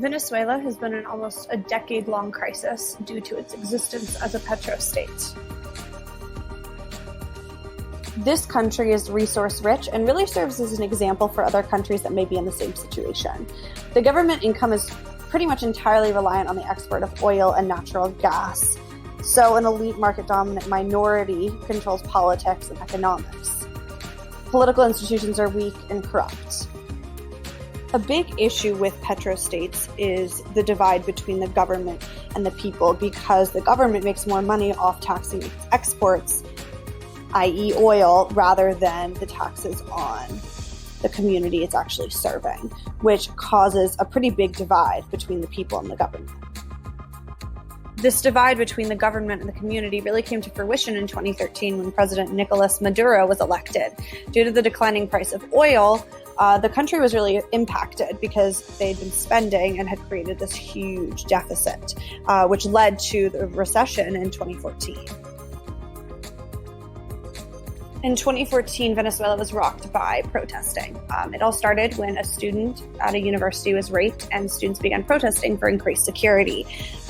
Venezuela has been in almost a decade-long crisis due to its existence as a petrostate. This country is resource-rich and really serves as an example for other countries that may be in the same situation. The government income is pretty much entirely reliant on the export of oil and natural gas, so an elite market-dominant minority controls politics and economics. Political institutions are weak and corrupt. A big issue with petrostates is the divide between the government and the people, because the government makes more money off taxing its exports, i.e. oil, rather than the taxes on the community it's actually serving, which causes a pretty big divide between the people and the government. This divide between the government and the community really came to fruition in 2013 when President Nicolas Maduro was elected. Due to the declining price of oil, the country was really impacted because they'd been spending and had created this huge deficit, which led to the recession in 2014. In 2014, Venezuela was rocked by protesting. It all started when a student at a university was raped and students began protesting for increased security.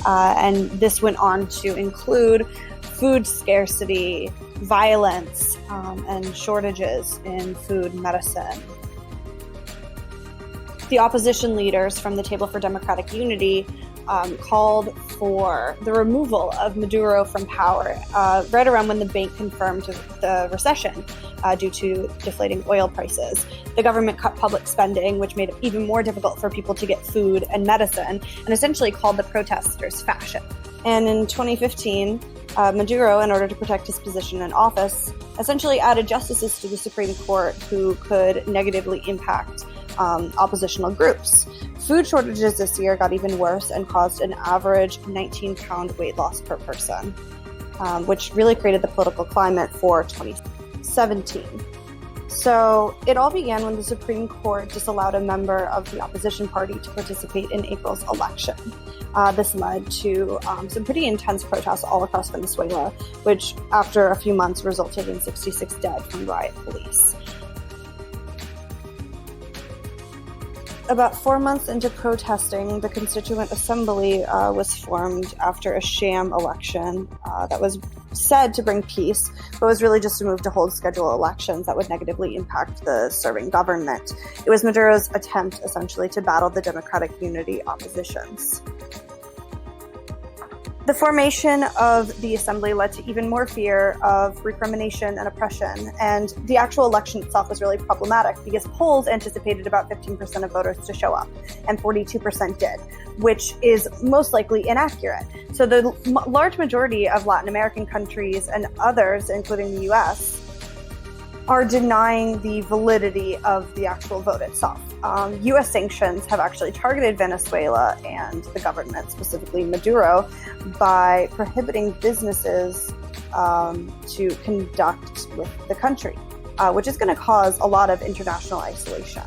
And this went on to include food scarcity, violence, and shortages in food and medicine. The opposition leaders from the Table for Democratic Unity called for the removal of Maduro from power right around when the bank confirmed the recession due to deflating oil prices. The government cut public spending, which made it even more difficult for people to get food and medicine, and essentially called the protesters fascist. And in 2015, Maduro, in order to protect his position in office, essentially added justices to the Supreme Court who could negatively impact oppositional groups. Food shortages this year got even worse and caused an average 19-pound weight loss per person, which really created the political climate for 2017. So it all began when the Supreme Court disallowed a member of the opposition party to participate in April's election. This led to some pretty intense protests all across Venezuela, which after a few months resulted in 66 dead from riot police. About 4 months into protesting, the Constituent Assembly was formed after a sham election that was said to bring peace, but was really just a move to hold scheduled elections that would negatively impact the serving government. It was Maduro's attempt, essentially, to battle the Democratic Unity oppositions. The formation of the assembly led to even more fear of recrimination and oppression, and the actual election itself was really problematic because polls anticipated about 15% of voters to show up, and 42% did, which is most likely inaccurate. So the large majority of Latin American countries and others, including the US, are denying the validity of the actual vote itself. U.S. sanctions have actually targeted Venezuela and the government, specifically Maduro, by prohibiting businesses to conduct with the country, which is going to cause a lot of international isolation.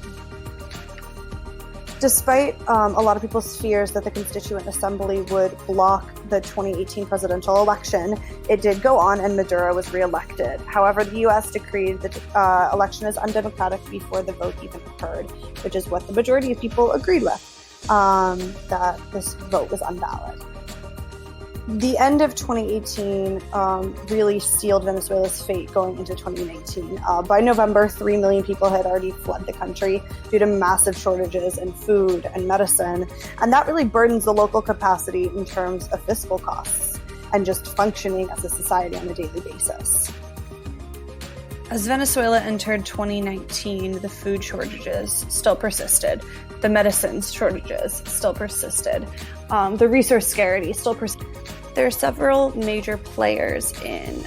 Despite a lot of people's fears that the Constituent Assembly would block the 2018 presidential election, it did go on and Maduro was reelected. However, the U.S. decreed the election as undemocratic before the vote even occurred, which is what the majority of people agreed with, that this vote was invalid. The end of 2018 really sealed Venezuela's fate going into 2019. By November, 3 million people had already fled the country due to massive shortages in food and medicine, and that really burdens the local capacity in terms of fiscal costs and just functioning as a society on a daily basis. As Venezuela entered 2019, the food shortages still persisted. The medicines shortages still persisted. The resource scarcity still persisted. There are several major players in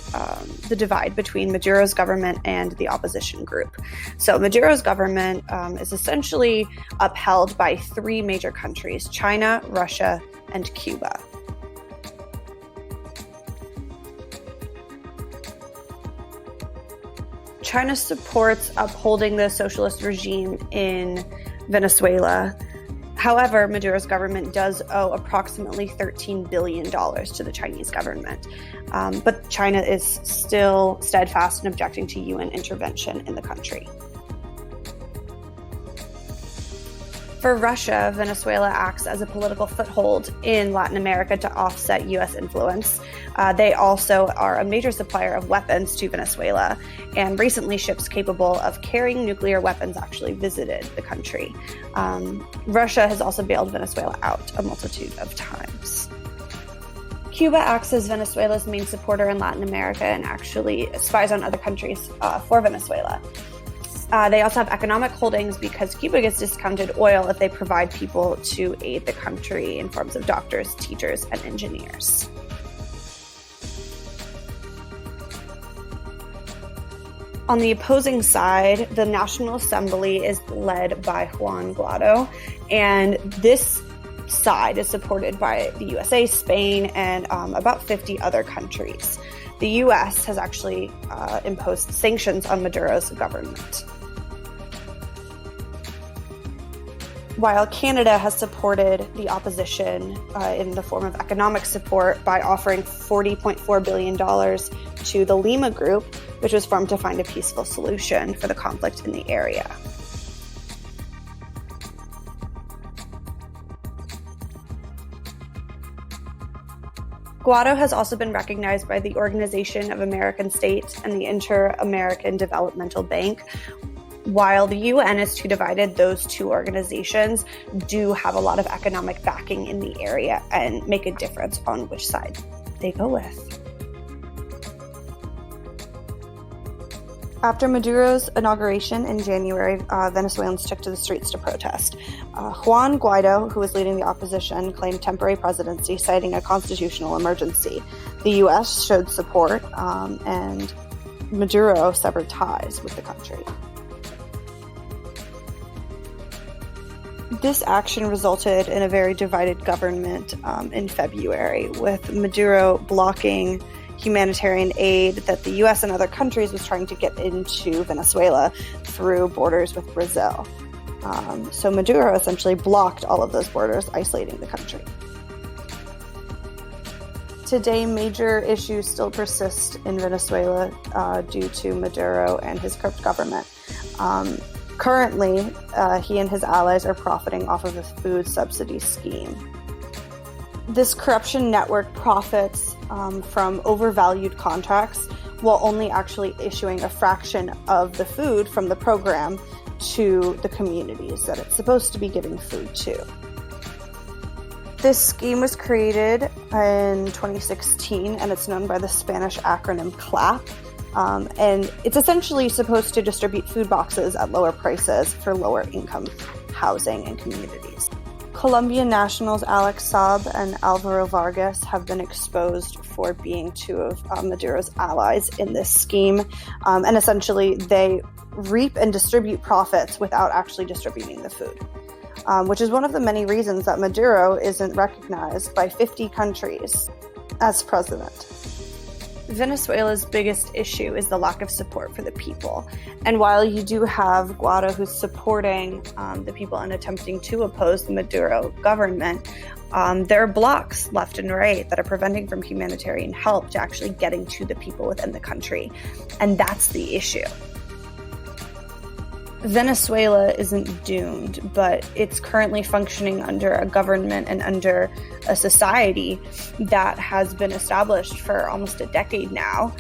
the divide between Maduro's government and the opposition group. So Maduro's government is essentially upheld by 3 major countries: China, Russia, and Cuba. China supports upholding the socialist regime in Venezuela. However, Maduro's government does owe approximately $13 billion to the Chinese government. But China is still steadfast in objecting to UN intervention in the country. For Russia, Venezuela acts as a political foothold in Latin America to offset U.S. influence. They also are a major supplier of weapons to Venezuela, and recently ships capable of carrying nuclear weapons actually visited the country. Russia has also bailed Venezuela out a multitude of times. Cuba acts as Venezuela's main supporter in Latin America and actually spies on other countries for Venezuela. They also have economic holdings because Cuba gets discounted oil if they provide people to aid the country in forms of doctors, teachers, and engineers. On the opposing side, the National Assembly is led by Juan Guaido, and this side is supported by the USA, Spain, and about 50 other countries. The US has actually imposed sanctions on Maduro's government. While Canada has supported the opposition in the form of economic support by offering $40.4 billion to the Lima Group, which was formed to find a peaceful solution for the conflict in the area. Guaido has also been recognized by the Organization of American States and the Inter-American Developmental Bank. While the UN is too divided, those two organizations do have a lot of economic backing in the area and make a difference on which side they go with. After Maduro's inauguration in January, Venezuelans took to the streets to protest. Juan Guaido, who was leading the opposition, claimed temporary presidency, citing a constitutional emergency. The U.S. showed support, and Maduro severed ties with the country. This action resulted in a very divided government in February, with Maduro blocking humanitarian aid that the U.S. and other countries was trying to get into Venezuela through borders with Brazil. So Maduro essentially blocked all of those borders, isolating the country. Today, major issues still persist in Venezuela due to Maduro and his corrupt government. Currently, he and his allies are profiting off of a food subsidy scheme. This corruption network profits from overvalued contracts while only actually issuing a fraction of the food from the program to the communities that it's supposed to be giving food to. This scheme was created in 2016, and it's known by the Spanish acronym CLAP. And it's essentially supposed to distribute food boxes at lower prices for lower income housing and communities. Colombian nationals Alex Saab and Alvaro Vargas have been exposed for being two of Maduro's allies in this scheme. And essentially, they reap and distribute profits without actually distributing the food, which is one of the many reasons that Maduro isn't recognized by 50 countries as president. Venezuela's biggest issue is the lack of support for the people. And while you do have Guaido who's supporting the people and attempting to oppose the Maduro government, there are blocks left and right that are preventing from humanitarian help to actually getting to the people within the country. And that's the issue. Venezuela isn't doomed, but it's currently functioning under a government and under a society that has been established for almost a decade now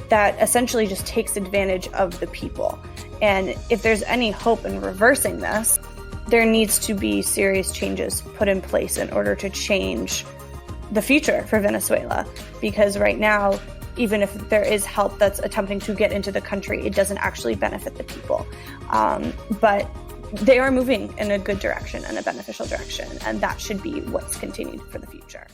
that essentially just takes advantage of the people. And if there's any hope in reversing this, there needs to be serious changes put in place in order to change the future for Venezuela. Because right now, even if there is help that's attempting to get into the country, it doesn't actually benefit the people. But they are moving in a good direction and a beneficial direction, and that should be what's continued for the future.